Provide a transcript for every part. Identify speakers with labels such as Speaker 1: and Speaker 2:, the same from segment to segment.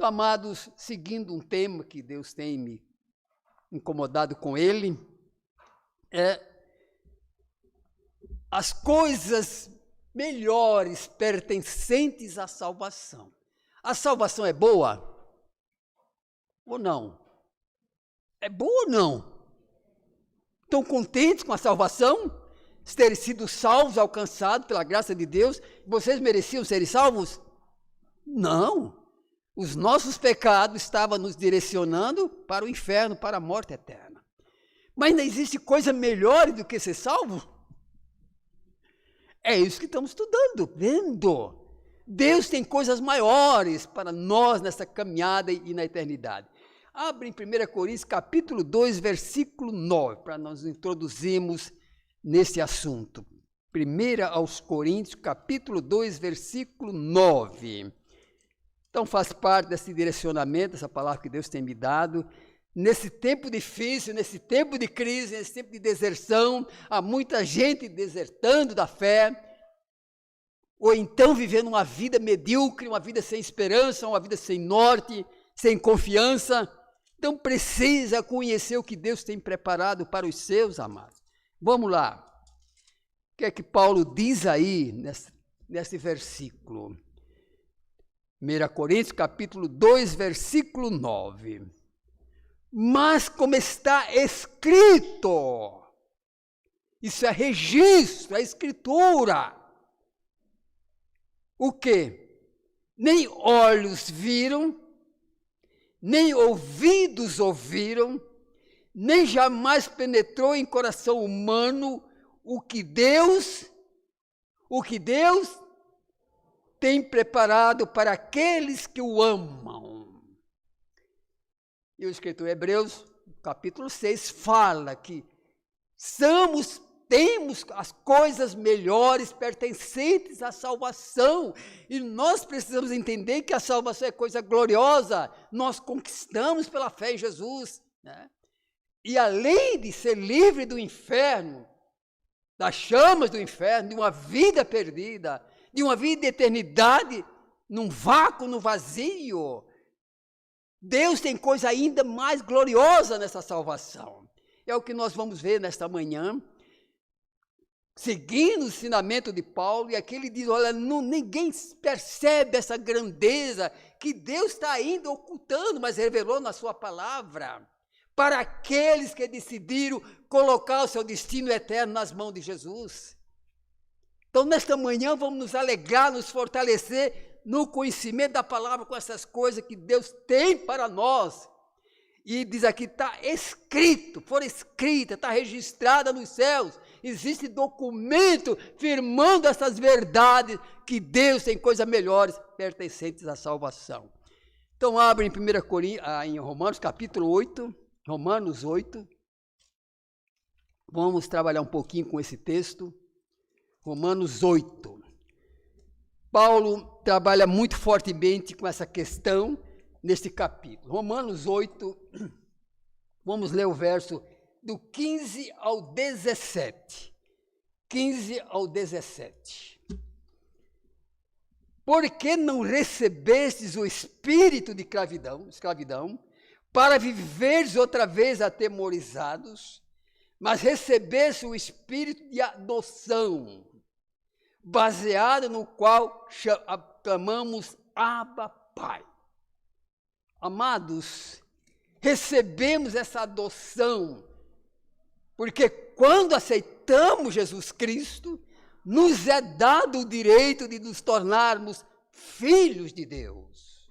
Speaker 1: Então, amados, seguindo um tema que Deus tem me incomodado com ele, as coisas melhores pertencentes à salvação. A salvação é boa ou não? É boa ou não? Estão contentes com a salvação? Terem sido salvos, alcançados pela graça de Deus? Vocês mereciam ser salvos? Não. Os nossos pecados estavam nos direcionando para o inferno, para a morte eterna. Mas não existe coisa melhor do que ser salvo? É isso que estamos estudando, vendo. Deus tem coisas maiores para nós nessa caminhada e na eternidade. Abre em 1 Coríntios capítulo 2, versículo 9, para nós introduzirmos nesse assunto. 1 aos Coríntios, capítulo 2, versículo 9. Então faz parte desse direcionamento, essa palavra que Deus tem me dado. Nesse tempo difícil, nesse tempo de crise, nesse tempo de deserção, há muita gente desertando da fé, ou então vivendo uma vida medíocre, uma vida sem esperança, uma vida sem norte, sem confiança. Então precisa conhecer o que Deus tem preparado para os seus amados. Vamos lá. O que é que Paulo diz aí nesse versículo? 1 Coríntios capítulo 2, versículo 9. Mas como está escrito, isso é registro, é escritura. O quê? Nem olhos viram, nem ouvidos ouviram, nem jamais penetrou em coração humano o que Deus tem preparado para aqueles que o amam. E o escritor Hebreus, capítulo 6, fala que temos as coisas melhores pertencentes à salvação, e nós precisamos entender que a salvação é coisa gloriosa, nós conquistamos pela fé em Jesus, né? E além de ser livre do inferno, das chamas do inferno, de uma vida perdida, de uma vida de eternidade, num vácuo, no vazio, Deus tem coisa ainda mais gloriosa nessa salvação. É o que nós vamos ver nesta manhã, seguindo o ensinamento de Paulo, e aqui ele diz, olha, ninguém percebe essa grandeza que Deus está ainda ocultando, mas revelou na sua palavra, para aqueles que decidiram colocar o seu destino eterno nas mãos de Jesus. Então, nesta manhã, vamos nos alegrar, nos fortalecer no conhecimento da palavra, com essas coisas que Deus tem para nós. E diz aqui, está escrito, for escrita, está registrada nos céus. Existe documento firmando essas verdades, que Deus tem coisas melhores pertencentes à salvação. Então, abre em Romanos capítulo 8, Romanos 8. Vamos trabalhar um pouquinho com esse texto. Romanos 8. Paulo trabalha muito fortemente com essa questão neste capítulo. Romanos 8, vamos ler o verso do 15 ao 17. 15 ao 17. Porque não recebestes o espírito de escravidão, para viveres outra vez atemorizados, mas recebeste o espírito de adoção, baseado no qual clamamos Abba, Pai. Amados, recebemos essa adoção, porque quando aceitamos Jesus Cristo, nos é dado o direito de nos tornarmos filhos de Deus.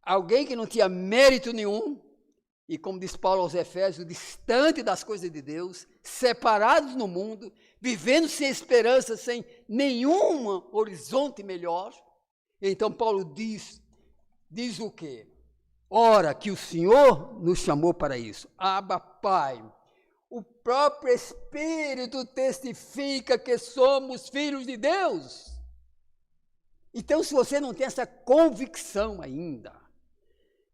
Speaker 1: Alguém que não tinha mérito nenhum, e como diz Paulo aos Efésios, distante das coisas de Deus, separados no mundo, vivendo sem esperança, sem nenhum horizonte melhor. Então Paulo diz o quê? Ora, que o Senhor nos chamou para isso. Abba, Pai. O próprio Espírito testifica que somos filhos de Deus. Então, se você não tem essa convicção ainda,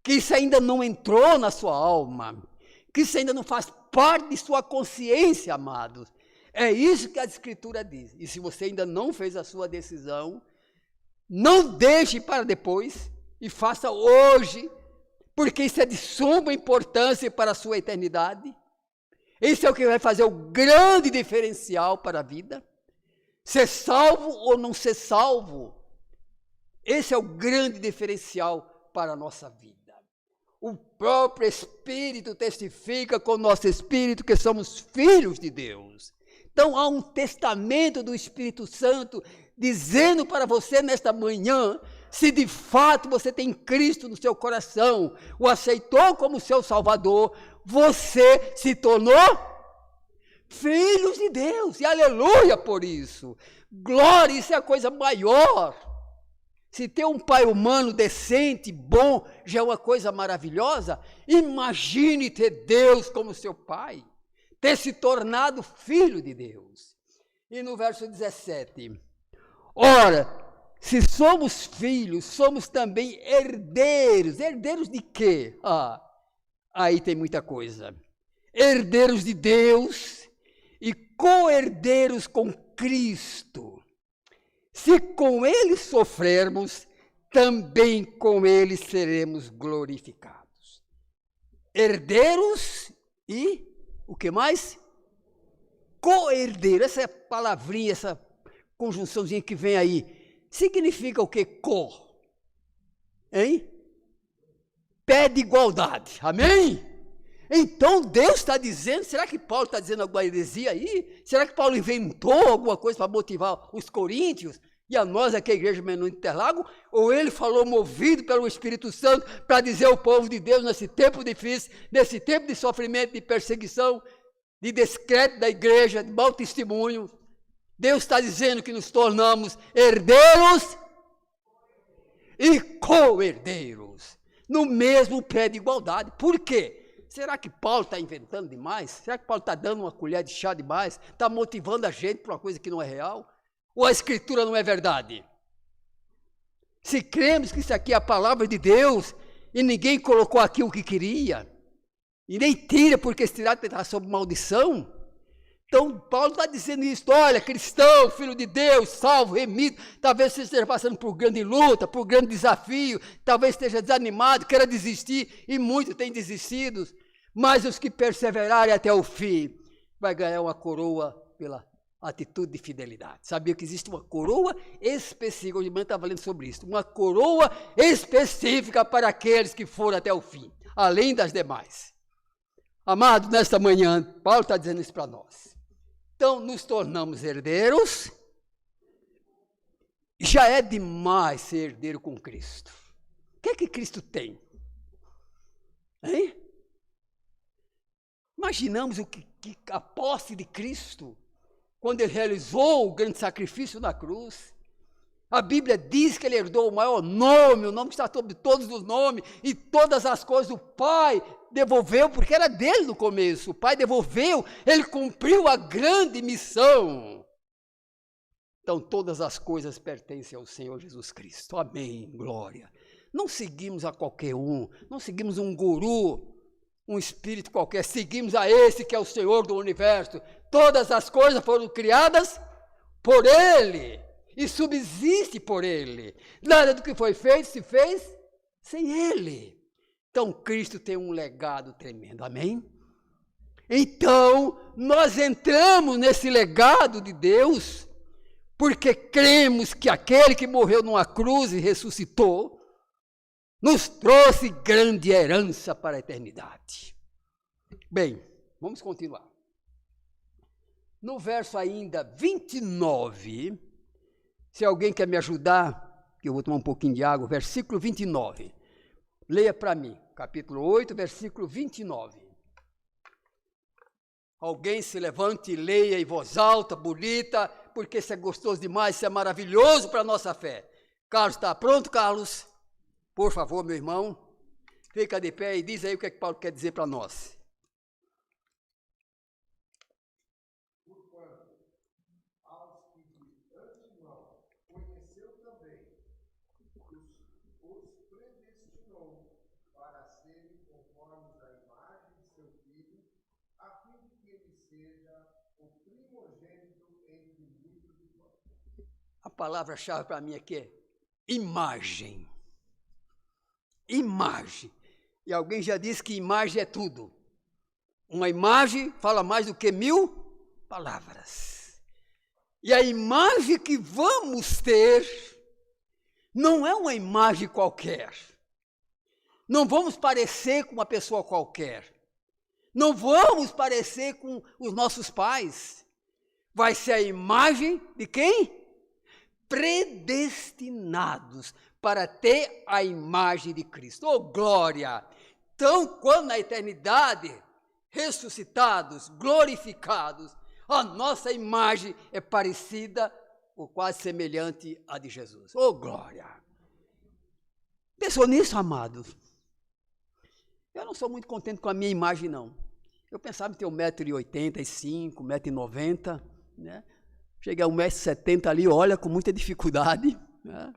Speaker 1: que isso ainda não entrou na sua alma, que isso ainda não faz parte de sua consciência, amados, é isso que a Escritura diz. E se você ainda não fez a sua decisão, não deixe para depois, E faça hoje, porque isso é de suma importância para a sua eternidade. Isso é o que vai fazer o grande diferencial para a vida. Ser salvo ou não ser salvo. Esse é o grande diferencial para a nossa vida. O próprio Espírito testifica com o nosso Espírito que somos filhos de Deus. Então há um testamento do Espírito Santo dizendo para você nesta manhã, se de fato você tem Cristo no seu coração, o aceitou como seu Salvador, você se tornou filhos de Deus. E aleluia por isso. Glória, isso é a coisa maior. Se ter um pai humano decente, bom, já é uma coisa maravilhosa, imagine ter Deus como seu pai, ter se tornado filho de Deus. E no verso 17, ora, se somos filhos, somos também herdeiros. Herdeiros de quê? Aí tem muita coisa. Herdeiros de Deus e co-herdeiros com Cristo. Se com ele sofrermos, também com ele seremos glorificados. Herdeiros e o que mais? Co-herdeiro. Essa palavrinha, essa conjunçãozinha que vem aí, significa o que? Co. Hein? Pé de igualdade. Amém? Então Deus está dizendo, será que Paulo está dizendo alguma heresia aí? Será que Paulo inventou alguma coisa para motivar os coríntios? E a nós aqui, a igreja menor de Interlagos, ou ele falou movido pelo Espírito Santo para dizer ao povo de Deus nesse tempo difícil, nesse tempo de sofrimento, de perseguição, de descrédito da igreja, de mau testemunho. Deus está dizendo que nos tornamos herdeiros e co-herdeiros, no mesmo pé de igualdade. Por quê? Será que Paulo está inventando demais? Será que Paulo está dando uma colher de chá demais? Está motivando a gente para uma coisa que não é real? Ou a Escritura não é verdade? Se cremos que isso aqui é a palavra de Deus, e ninguém colocou aqui o que queria, e nem tira porque esse tirado está sob maldição, então Paulo está dizendo isso, olha, cristão, filho de Deus, salvo, remido, talvez você esteja passando por grande luta, por grande desafio, talvez esteja desanimado, queira desistir, e muitos têm desistido, mas os que perseverarem até o fim, vai ganhar uma coroa pela atitude de fidelidade. Sabia que existe uma coroa específica, hoje de manhã estava lendo sobre isso, uma coroa específica para aqueles que foram até o fim, além das demais. Amado, nesta manhã, Paulo está dizendo isso para nós. Então, nos tornamos herdeiros, já é demais ser herdeiro com Cristo. O que é que Cristo tem? Hein? Imaginamos a posse de Cristo, quando ele realizou o grande sacrifício na cruz. A Bíblia diz que ele herdou o maior nome, o nome que está sobre todos os nomes, e todas as coisas o Pai devolveu, porque era dele no começo, o Pai devolveu, ele cumpriu a grande missão. Então todas as coisas pertencem ao Senhor Jesus Cristo, amém, glória. Não seguimos a qualquer um, não seguimos um guru, um espírito qualquer, seguimos a esse que é o Senhor do universo. Todas as coisas foram criadas por Ele e subsiste por Ele. Nada do que foi feito se fez sem Ele. Então Cristo tem um legado tremendo, amém? Então nós entramos nesse legado de Deus porque cremos que aquele que morreu numa cruz e ressuscitou nos trouxe grande herança para a eternidade. Bem, vamos continuar. No verso ainda 29, se alguém quer me ajudar, que eu vou tomar um pouquinho de água, versículo 29. Leia para mim, capítulo 8, versículo 29. Alguém se levante e leia em voz alta, bonita, porque isso é gostoso demais, isso é maravilhoso para a nossa fé. Carlos, está pronto, Carlos? Por favor, meu irmão, fica de pé e diz aí o que é que Paulo quer dizer para nós.
Speaker 2: Porquanto, aos que de antemão conheceu também, os predestinou para serem conformes à imagem de seu Filho, a fim de que ele seja o primogênito entre muitos irmãos.
Speaker 1: A palavra-chave para mim aqui é imagem. imagem. E alguém já disse que imagem é tudo. Uma imagem fala mais do que 1000 palavras. E a imagem que vamos ter não é uma imagem qualquer. Não vamos parecer com uma pessoa qualquer. Não vamos parecer com os nossos pais. Vai ser a imagem de quem? Predestinados para ter a imagem de Cristo. Oh, glória! Então, quando na eternidade, ressuscitados, glorificados, a nossa imagem é parecida ou quase semelhante à de Jesus. Oh, glória! Pensou nisso, amados? Eu não sou muito contente com a minha imagem, não. Eu pensava em ter 1,85 m, 1,90 m, né? Cheguei a 1,70 m ali, olha, com muita dificuldade, né?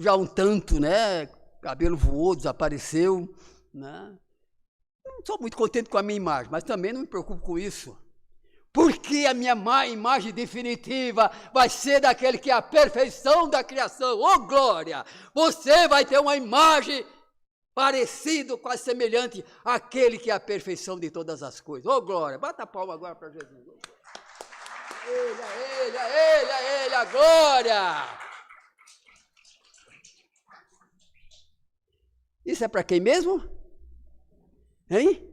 Speaker 1: Já um tanto, né? Cabelo voou, desapareceu, né? Não sou muito contente com a minha imagem, mas também não me preocupo com isso. Porque a minha imagem definitiva vai ser daquele que é a perfeição da criação. Oh, glória! Você vai ter uma imagem parecido, quase semelhante àquele que é a perfeição de todas as coisas. Oh, glória! Bata a palma agora para Jesus. Ele, a glória! Isso é para quem mesmo? Hein?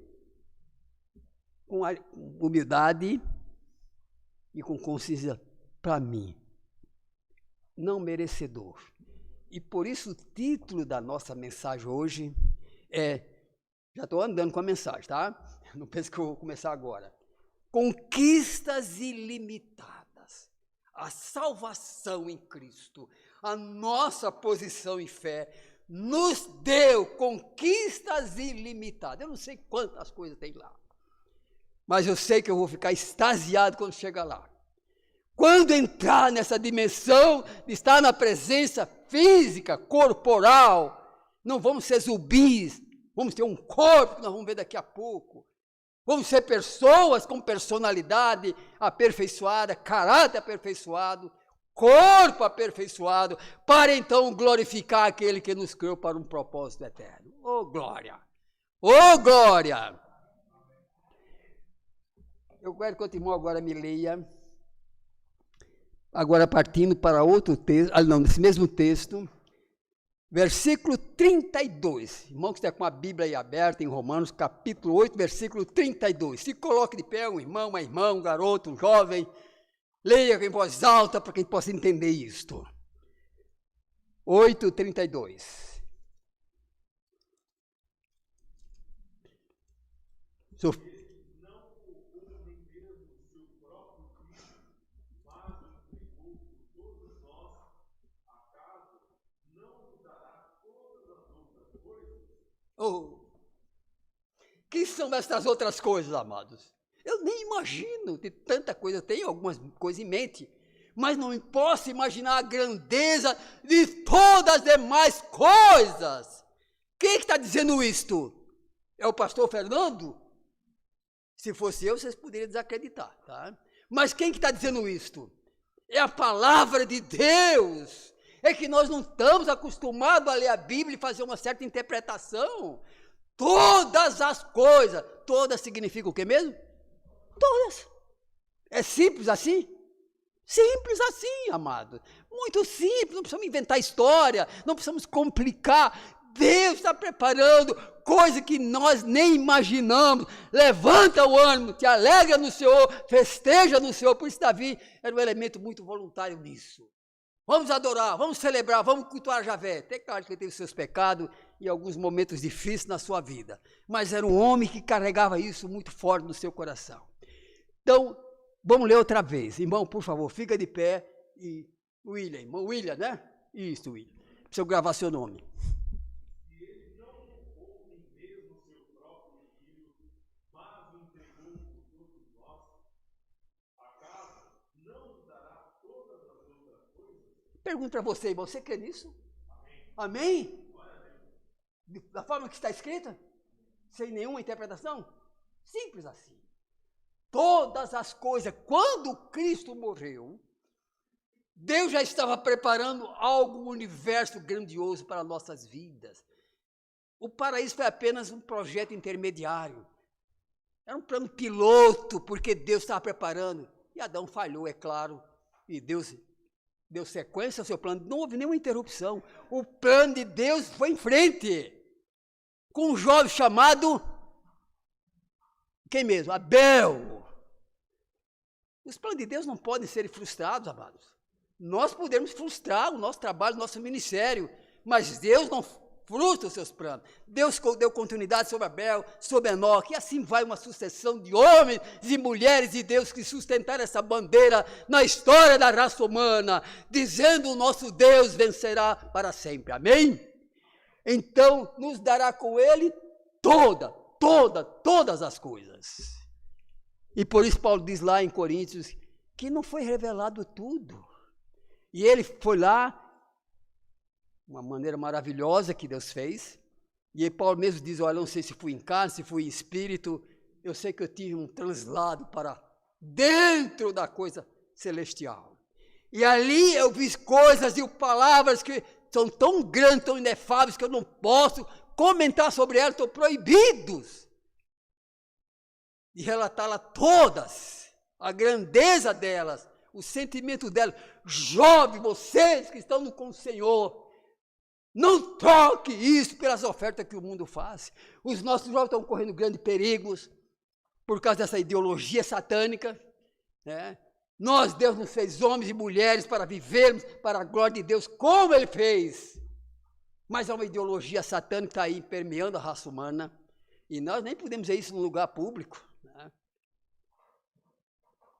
Speaker 1: Com humildade e com consciência para mim, não merecedor. E por isso o título da nossa mensagem hoje é, já estou andando com a mensagem, tá? Não pense que eu vou começar agora. Conquistas ilimitadas, a salvação em Cristo, a nossa posição em fé, nos deu conquistas ilimitadas. Eu não sei quantas coisas tem lá, mas eu sei que eu vou ficar extasiado quando chegar lá. Quando entrar nessa dimensão de estar na presença física, corporal, não vamos ser zumbis, vamos ter um corpo que nós vamos ver daqui a pouco. Vamos ser pessoas com personalidade aperfeiçoada, caráter aperfeiçoado, corpo aperfeiçoado, para então glorificar aquele que nos criou para um propósito eterno. Oh, glória! Oh, glória! Eu quero que o irmão agora me leia, agora partindo para outro texto, nesse mesmo texto, versículo 32. Irmão que está com a Bíblia aí aberta em Romanos, capítulo 8, versículo 32. Se coloque de pé, um irmão, uma irmã, um garoto, um jovem, leia em voz alta para que a gente possa entender isto. 8:32. Oh, que são essas outras coisas, amados? Eu nem imagino, de tanta coisa, eu tenho algumas coisas em mente, mas não posso imaginar a grandeza de todas as demais coisas. Quem está dizendo isto? É o pastor Fernando? Se fosse eu, vocês poderiam desacreditar, tá? Mas quem que está dizendo isto? É a palavra de Deus. É que nós não estamos acostumados a ler a Bíblia e fazer uma certa interpretação. Todas as coisas, todas significam o que mesmo? Todas. É simples assim? Simples assim, amado. Muito simples, não precisamos inventar história, não precisamos complicar. Deus está preparando coisa que nós nem imaginamos. Levanta o ânimo, te alegra no Senhor, festeja no Senhor. Por isso Davi era um elemento muito voluntário nisso. Vamos adorar, vamos celebrar, vamos cultuar Javé. Até claro que ele teve seus pecados e alguns momentos difíceis na sua vida. Mas era um homem que carregava isso muito forte no seu coração. Então, vamos ler outra vez. Irmão, por favor, fica de pé. E William, irmão William, né? Isso, William. Precisa eu gravar seu nome. Pergunto para você, irmão, você crê nisso? Amém? Da forma que está escrita? Sem nenhuma interpretação? Simples assim. Todas as coisas, quando Cristo morreu, Deus já estava preparando algo, um universo grandioso para nossas vidas. O paraíso foi apenas um projeto intermediário. Era um plano piloto, porque Deus estava preparando. E Adão falhou, é claro. E Deus deu sequência ao seu plano. Não houve nenhuma interrupção. O plano de Deus foi em frente. Com um jovem chamado... Quem mesmo? Abel. Os planos de Deus não podem ser frustrados, amados. Nós podemos frustrar o nosso trabalho, o nosso ministério, mas Deus não frustra os seus planos. Deus deu continuidade sobre Abel, sobre Enoque, e assim vai uma sucessão de homens e mulheres de Deus que sustentaram essa bandeira na história da raça humana, dizendo: o nosso Deus vencerá para sempre. Amém? Então, nos dará com Ele todas as coisas. E por isso Paulo diz lá em Coríntios que não foi revelado tudo. E ele foi lá, uma maneira maravilhosa que Deus fez. E aí Paulo mesmo diz: olha, não sei se fui em carne, se fui em espírito, eu sei que eu tive um translado para dentro da coisa celestial. E ali eu vi coisas e palavras que são tão grandes, tão inefáveis, que eu não posso comentar sobre elas, estou proibidos de relatá-las todas, a grandeza delas, o sentimento delas. Jovens, vocês que estão com o Senhor, não troque isso pelas ofertas que o mundo faz. Os nossos jovens estão correndo grandes perigos por causa dessa ideologia satânica, né? Deus nos fez homens e mulheres para vivermos para a glória de Deus, como Ele fez. Mas há uma ideologia satânica que está aí permeando a raça humana, e nós nem podemos ver isso no lugar público, né?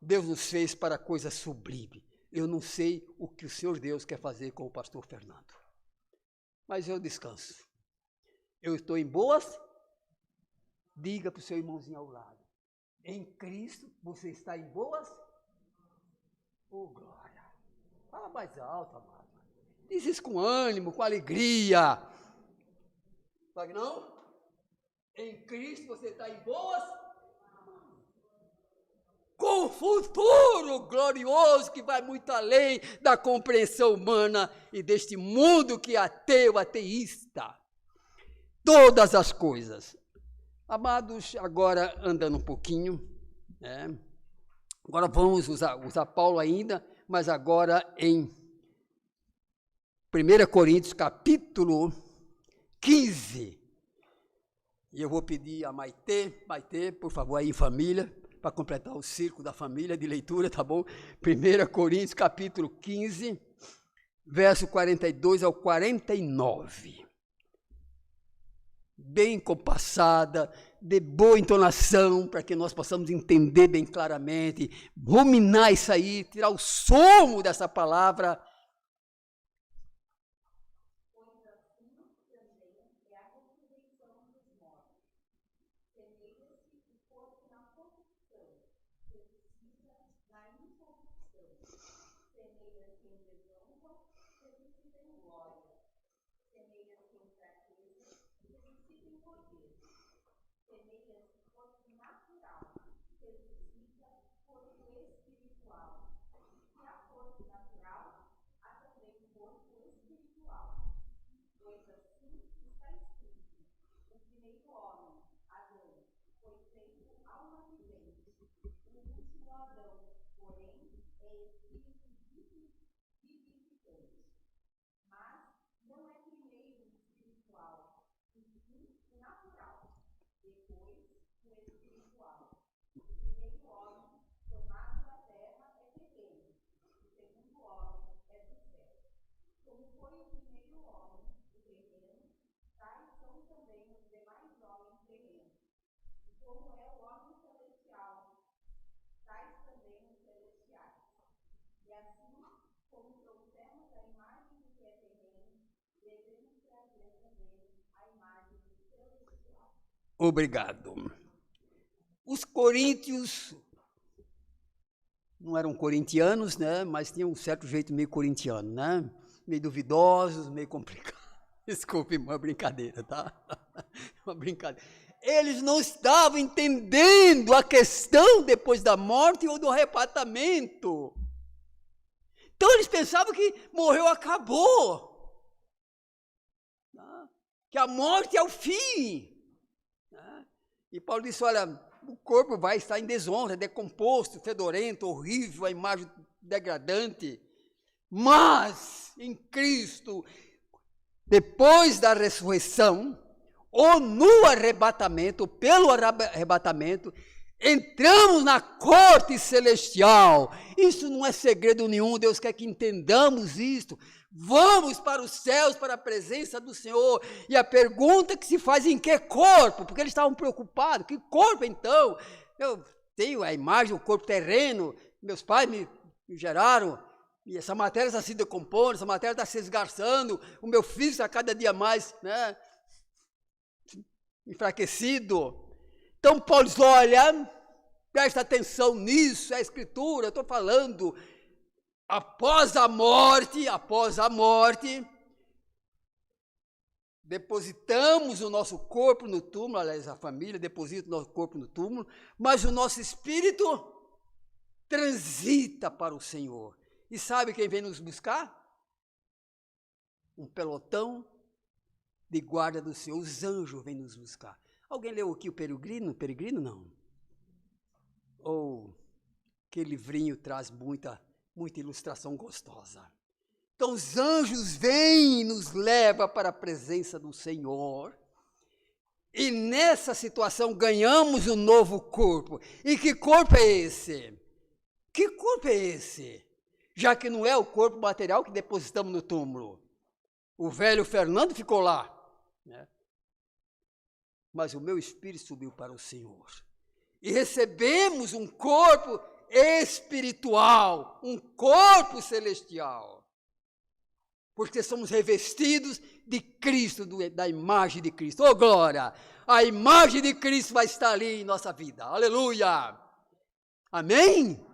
Speaker 1: Deus nos fez para coisa sublime. Eu não sei o que o Senhor Deus quer fazer com o pastor Fernando, mas eu descanso. Eu estou em boas. Diga para o seu irmãozinho ao lado: em Cristo você está em boas. Oh, glória! Fala mais alto, amado. Diz isso com ânimo, com alegria. Sabe não? Em Cristo você está em boas, com o futuro glorioso que vai muito além da compreensão humana e deste mundo que é ateu, ateísta. Todas as coisas. Amados, agora andando um pouquinho, né? Agora vamos usar Paulo ainda, mas agora em 1 Coríntios capítulo 15. E eu vou pedir a Maitê, por favor, aí em família, para completar o círculo da família de leitura, tá bom? 1 Coríntios capítulo 15, verso 42 ao 49. Bem compassada, de boa entonação, para que nós possamos entender bem claramente, ruminar isso aí, tirar o sumo dessa palavra. Obrigado. Os coríntios não eram corintianos, né? Mas tinham um certo jeito meio corintiano, né? Meio duvidosos, meio complicados. Desculpe, uma brincadeira, tá? Uma brincadeira. Eles não estavam entendendo a questão depois da morte ou do arrebatamento. Então eles pensavam que morreu, acabou. que a morte é o fim. E Paulo disse, olha, o corpo vai estar em desonra, decomposto, fedorento, horrível, a imagem degradante. Mas, em Cristo, depois da ressurreição, ou no arrebatamento, pelo arrebatamento, entramos na corte celestial. Isso não é segredo nenhum, Deus quer que entendamos isto. Vamos para os céus, para a presença do Senhor. E a pergunta que se faz, em que corpo? Porque eles estavam preocupados, que corpo então? Eu tenho a imagem, o corpo terreno, meus pais me geraram, e essa matéria está se decompondo, essa matéria está se esgarçando, o meu físico está cada dia mais, né, enfraquecido. Então Paulo diz, olha, presta atenção nisso, é a Escritura, eu estou falando, após a morte, depositamos o nosso corpo no túmulo, aliás, a família deposita o nosso corpo no túmulo, mas o nosso espírito transita para o Senhor. E sabe quem vem nos buscar? Um pelotão de guarda do Senhor, os anjos vêm nos buscar. Alguém leu aqui o Peregrino? Peregrino não. Ou que livrinho traz muita ilustração gostosa. Então os anjos vêm e nos levam para a presença do Senhor. E nessa situação ganhamos um novo corpo. E que corpo é esse? Que corpo é esse? Já que não é o corpo material que depositamos no túmulo. O velho Fernando ficou lá, né? Mas o meu espírito subiu para o Senhor. E recebemos um corpo espiritual, um corpo celestial. Porque somos revestidos de Cristo, da imagem de Cristo. Oh, glória! A imagem de Cristo vai estar ali em nossa vida. Aleluia! Amém?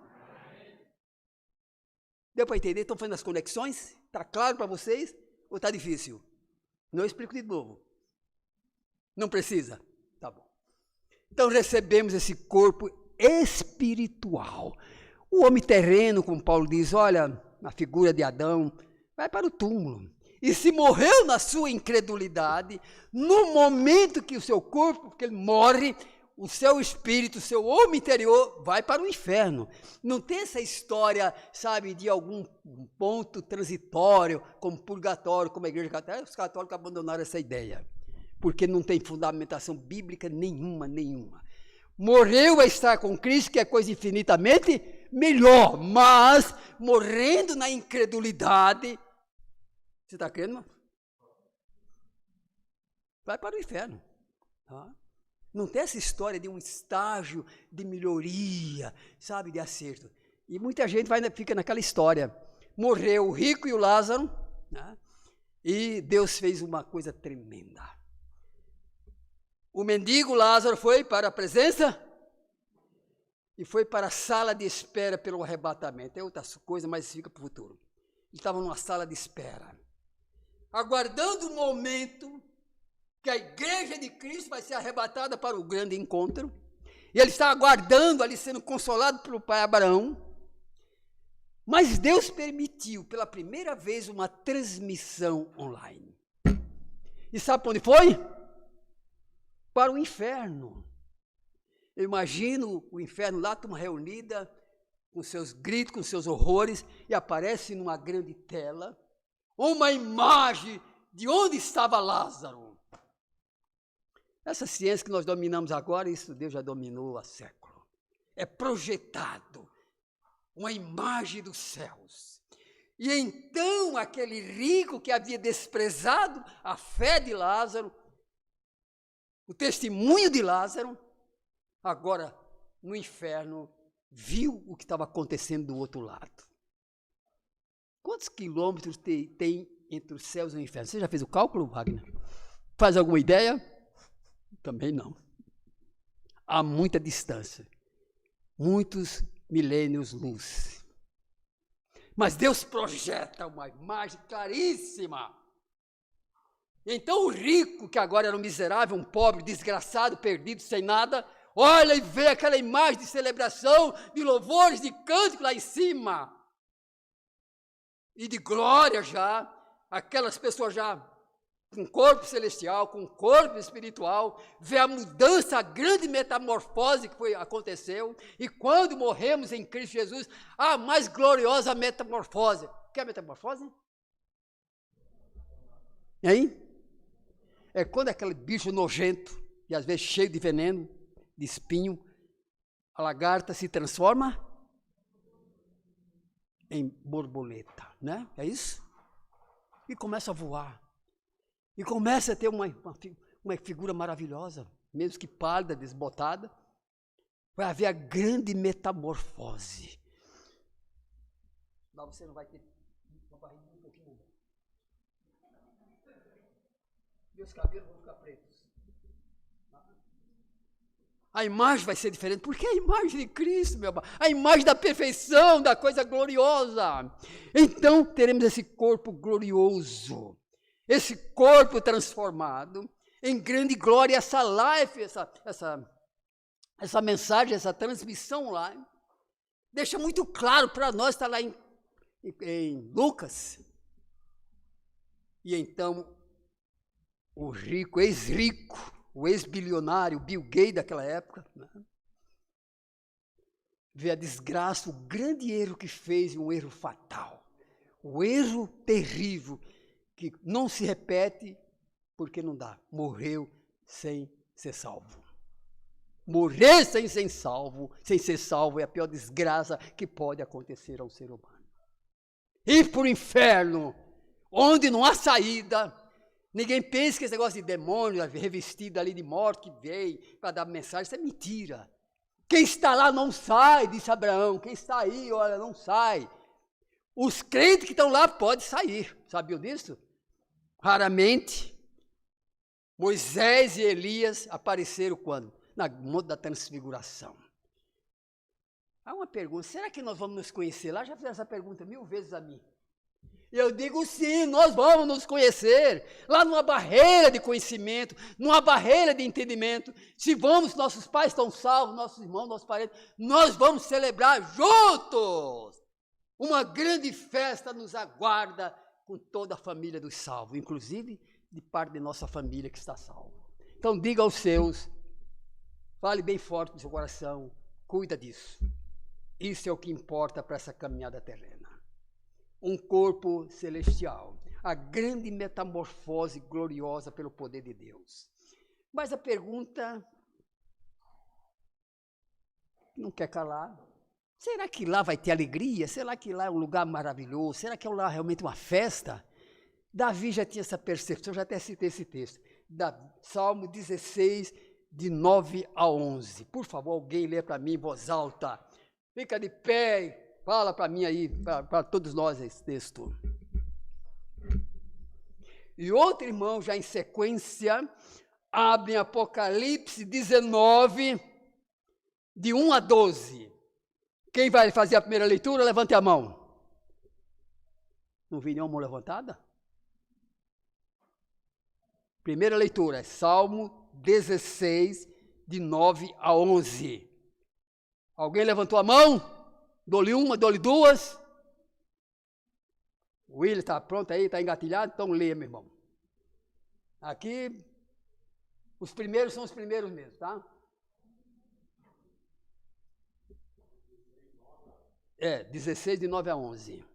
Speaker 1: Deu para entender? Estão fazendo as conexões? Está claro para vocês? Ou está difícil? Não explico de novo. Não precisa? Tá bom. Então recebemos esse corpo espiritual. O homem terreno, como Paulo diz, olha, na figura de Adão, vai para o túmulo. E se morreu na sua incredulidade, no momento que o seu corpo, porque ele morre, o seu espírito, o seu homem interior vai para o inferno. Não tem essa história, sabe, de algum ponto transitório, como purgatório, como a igreja católica. Os católicos abandonaram essa ideia, porque não tem fundamentação bíblica nenhuma. Morreu a estar com Cristo, que é coisa infinitamente melhor, mas morrendo na incredulidade, você está crendo? Vai para o inferno. Tá? Não tem essa história de um estágio de melhoria, sabe, de acerto. E muita gente fica naquela história. Morreu o rico e o Lázaro, né? E Deus fez uma coisa tremenda. O mendigo Lázaro foi para a presença e foi para a sala de espera pelo arrebatamento. É outra coisa, mas fica para o futuro. Ele estava numa sala de espera, aguardando o momento que a igreja de Cristo vai ser arrebatada para o grande encontro. E ele está aguardando ali, sendo consolado pelo pai Abraão. Mas Deus permitiu, pela primeira vez, uma transmissão online. E sabe para onde foi? Para o inferno. Eu imagino o inferno lá, turma reunida, com seus gritos, com seus horrores, e aparece numa grande tela uma imagem de onde estava Lázaro. Essa ciência que nós dominamos agora, isso Deus já dominou há séculos. É projetado uma imagem dos céus. E então aquele rico que havia desprezado a fé de Lázaro, o testemunho de Lázaro, agora no inferno viu o que estava acontecendo do outro lado. Quantos quilômetros tem entre os céus e o inferno? Você já fez o cálculo, Wagner? Faz alguma ideia? Também não. Há muita distância. Muitos milênios luz. Mas Deus projeta uma imagem claríssima. Então o rico, que agora era um miserável, um pobre, desgraçado, perdido, sem nada, olha e vê aquela imagem de celebração, de louvores, de cântico lá em cima. E de glória já, aquelas pessoas já com corpo celestial, com corpo espiritual, ver a mudança, a grande metamorfose que aconteceu, e quando morremos em Cristo Jesus, a mais gloriosa metamorfose. Quer metamorfose? Hein? É quando aquele bicho nojento, e às vezes cheio de veneno, de espinho, a lagarta se transforma em borboleta, né? É isso? E começa a voar. E começa a ter uma figura maravilhosa, mesmo que pálida, desbotada. Vai haver a grande metamorfose. Lá você não vai ter uma barriga um pouquinho. E os cabelos vão ficar pretos. A imagem vai ser diferente, porque é a imagem de Cristo, meu amado, a imagem da perfeição, da coisa gloriosa. Então, teremos esse corpo glorioso, esse corpo transformado em grande glória. Essa live, essa mensagem, essa transmissão lá, deixa muito claro para nós, está lá em Lucas. E então, o rico, ex-rico, o ex-bilionário, Bill Gates daquela época, né, vê a desgraça, o grande erro que fez, um erro fatal, o erro terrível, que não se repete porque não dá, morreu sem ser salvo. Morrer sem ser salvo é a pior desgraça que pode acontecer ao ser humano. Ir para o inferno, onde não há saída. Ninguém pensa que esse negócio de demônio revestido ali de morte que veio para dar mensagem, isso é mentira. Quem está lá não sai, disse Abraão. Quem está aí, olha, não sai. Os crentes que estão lá podem sair. Sabiam disso? Raramente. Moisés e Elias apareceram quando? Na monte da transfiguração. Há uma pergunta, será que nós vamos nos conhecer lá? Já fizeram essa pergunta 1000 vezes a mim. Eu digo sim, nós vamos nos conhecer, lá numa barreira de conhecimento, numa barreira de entendimento. Se vamos, nossos pais estão salvos, nossos irmãos, nossos parentes, nós vamos celebrar juntos. Uma grande festa nos aguarda com toda a família dos salvos, inclusive de parte de nossa família que está salva. Então diga aos seus, fale bem forte no seu coração, cuida disso. Isso é o que importa para essa caminhada terrena. Um corpo celestial, a grande metamorfose gloriosa pelo poder de Deus. Mas a pergunta não quer calar. Será que lá vai ter alegria? Será que lá é um lugar maravilhoso? Será que é lá realmente uma festa? Davi já tinha essa percepção, já até citei esse texto. Salmo 16, de 9 a 11. Por favor, alguém lê para mim em voz alta. Fica de pé. Fala para mim aí, para todos nós esse texto. E outro irmão, já em sequência, abre em Apocalipse 19, de 1 a 12. Quem vai fazer a primeira leitura, levante a mão. Não vi nenhuma mão levantada? Primeira leitura é Salmo 16, de 9 a 11. Alguém levantou a mão? Dou-lhe uma, dou-lhe duas. O William está pronto aí, está engatilhado, então lê, meu irmão. Aqui, os primeiros são os primeiros mesmo, tá? 16 de 9 a 11.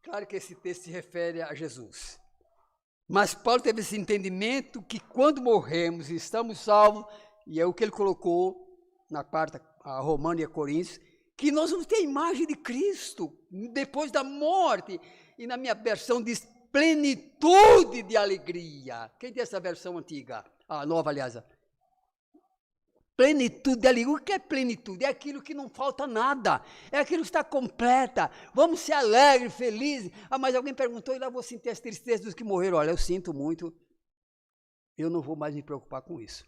Speaker 1: Claro que esse texto se refere a Jesus. Mas Paulo teve esse entendimento que quando morremos e estamos salvos, e é o que ele colocou na carta a Romano e a Coríntios, que nós vamos ter a imagem de Cristo depois da morte. E na minha versão diz plenitude de alegria. Quem tem essa versão antiga? A nova, aliás. Plenitude de alegria. O que é plenitude? É aquilo que não falta nada. É aquilo que está completa. Vamos ser alegres, felizes. Ah, mas alguém perguntou, e lá vou sentir as tristezas dos que morreram. Olha, eu sinto muito. Eu não vou mais me preocupar com isso.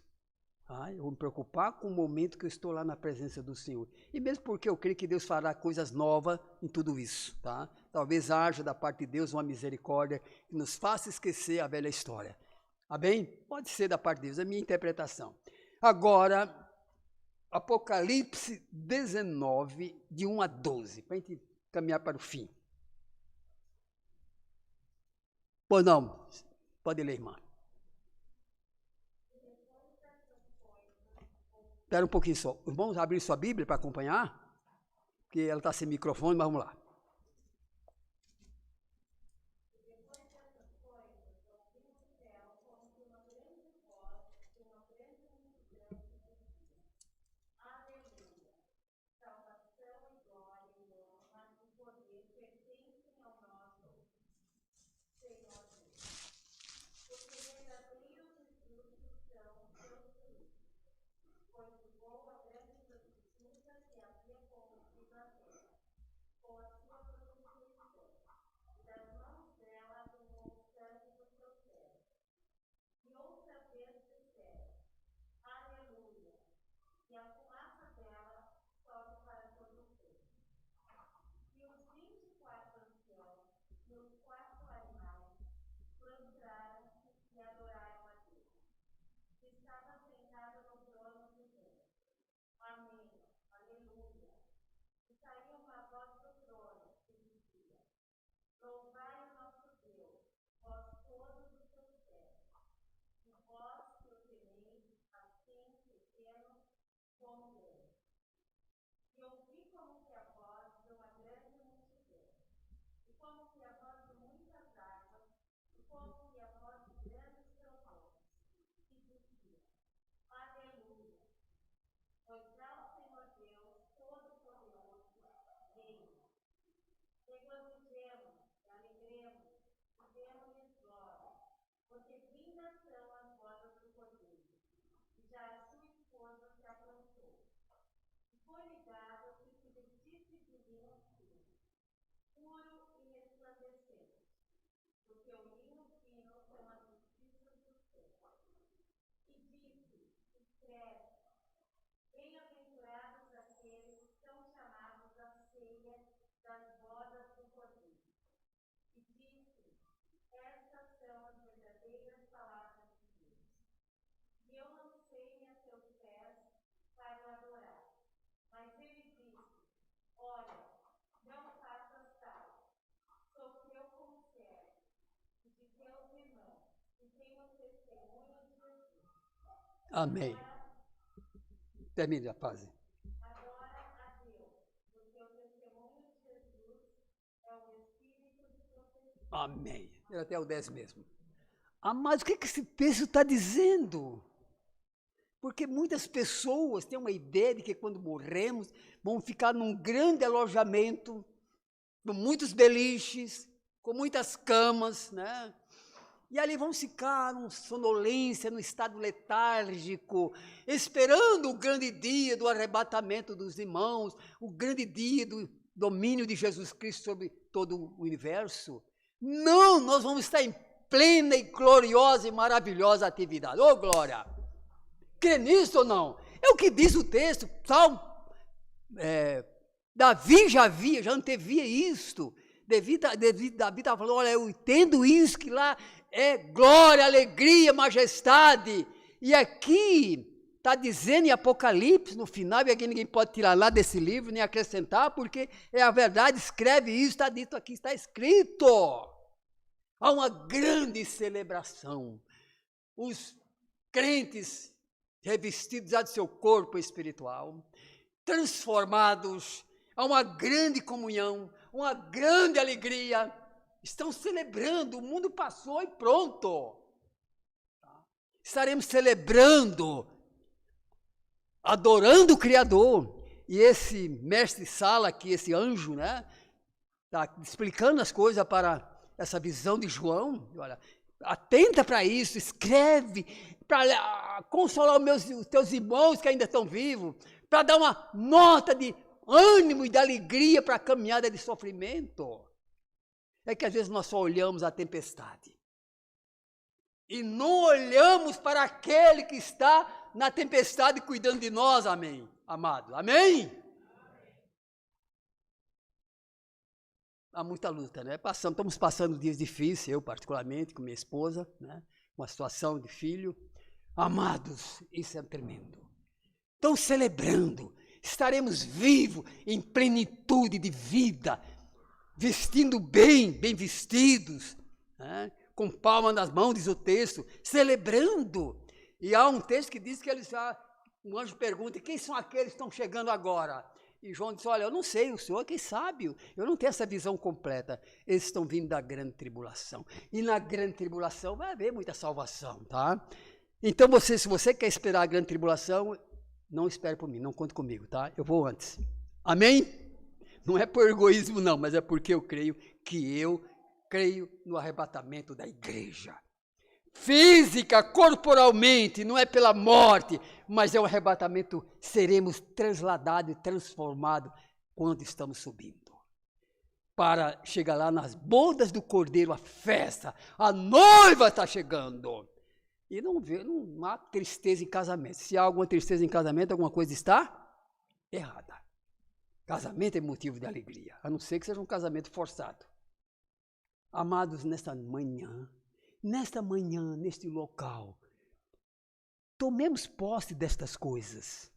Speaker 1: Ah, eu vou me preocupar com o momento que eu estou lá na presença do Senhor. E mesmo porque eu creio que Deus fará coisas novas em tudo isso. Tá? Talvez haja da parte de Deus uma misericórdia que nos faça esquecer a velha história. Amém? Pode ser da parte de Deus, é a minha interpretação. Agora, Apocalipse 19, de 1 a 12, para a gente caminhar para o fim. Pois não, pode ler, irmã. Espera um pouquinho só. Vamos abrir sua Bíblia para acompanhar? Porque ela está sem microfone, mas vamos lá. Amém. Termine a frase. Amém. Era até o 10 mesmo. Ah, mas o que esse texto está dizendo? Porque muitas pessoas têm uma ideia de que quando morremos, vamos ficar num grande alojamento, com muitos beliches, com muitas camas, né? E ali vamos ficar numa sonolência, num estado letárgico, esperando o grande dia do arrebatamento dos irmãos, o grande dia do domínio de Jesus Cristo sobre todo o universo. Não, nós vamos estar em plena e gloriosa e maravilhosa atividade. Ô, glória! Crê nisso ou não? É o que diz o texto, Davi já antevia isto. Davi estava falando, olha, eu entendo isso, que lá é glória, alegria, majestade. E aqui está dizendo em Apocalipse, no final, e aqui ninguém pode tirar lá desse livro, nem acrescentar, porque é a verdade, escreve isso, está dito aqui, está escrito. Há uma grande celebração. Os crentes revestidos já do seu corpo espiritual, transformados, há uma grande comunhão, uma grande alegria, estão celebrando, o mundo passou e pronto. Estaremos celebrando, adorando o Criador, e esse mestre Sala aqui, esse anjo, né, está explicando as coisas para essa visão de João, olha, atenta para isso, escreve, para consolar os teus irmãos que ainda estão vivos, para dar uma nota de ânimo e de alegria para a caminhada de sofrimento. É que às vezes nós só olhamos a tempestade. E não olhamos para aquele que está na tempestade cuidando de nós, amém, amado, amém? Há muita luta, né? Estamos passando dias difíceis, eu particularmente, com minha esposa, né? Uma situação de filho. Amados, isso é tremendo. Estão celebrando, estaremos vivos em plenitude de vida, vestindo bem vestidos, né? Com palma nas mãos, diz o texto, celebrando. E há um texto que diz que um anjo pergunta, quem são aqueles que estão chegando agora? E João disse, olha, eu não sei, o Senhor quem sabe, eu não tenho essa visão completa. Eles estão vindo da grande tribulação. E na grande tribulação vai haver muita salvação, tá? Então se você quer esperar a grande tribulação, não espere por mim, não conte comigo, tá? Eu vou antes. Amém? Não é por egoísmo não, mas é porque eu creio no arrebatamento da igreja. Física, corporalmente, não é pela morte, mas é o arrebatamento, seremos transladados e transformados quando estamos subindo. Para chegar lá nas bodas do Cordeiro, a festa, a noiva está chegando. E não há tristeza em casamento. Se há alguma tristeza em casamento, alguma coisa está errada. Casamento é motivo de alegria, a não ser que seja um casamento forçado. Amados, nesta manhã, neste local, tomemos posse destas coisas.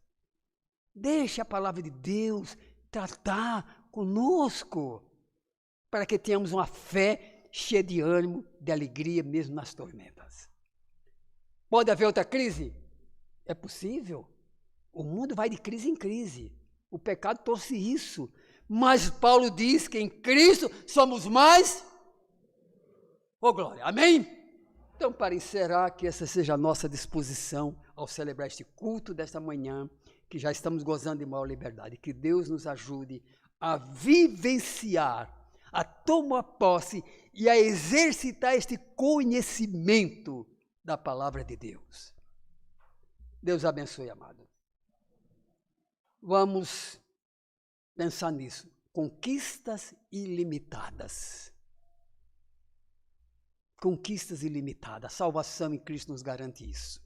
Speaker 1: Deixe a palavra de Deus tratar conosco, para que tenhamos uma fé cheia de ânimo, de alegria, mesmo nas tormentas. Pode haver outra crise? É possível. O mundo vai de crise em crise. O pecado trouxe isso. Mas Paulo diz que em Cristo somos mais... Oh, glória! Amém? Então, para encerrar, que essa seja a nossa disposição ao celebrar este culto desta manhã, que já estamos gozando de maior liberdade. Que Deus nos ajude a vivenciar, a tomar posse e a exercitar este conhecimento da palavra de Deus. Deus abençoe, amado. Vamos pensar nisso. Conquistas ilimitadas. Conquistas ilimitadas. A salvação em Cristo nos garante isso.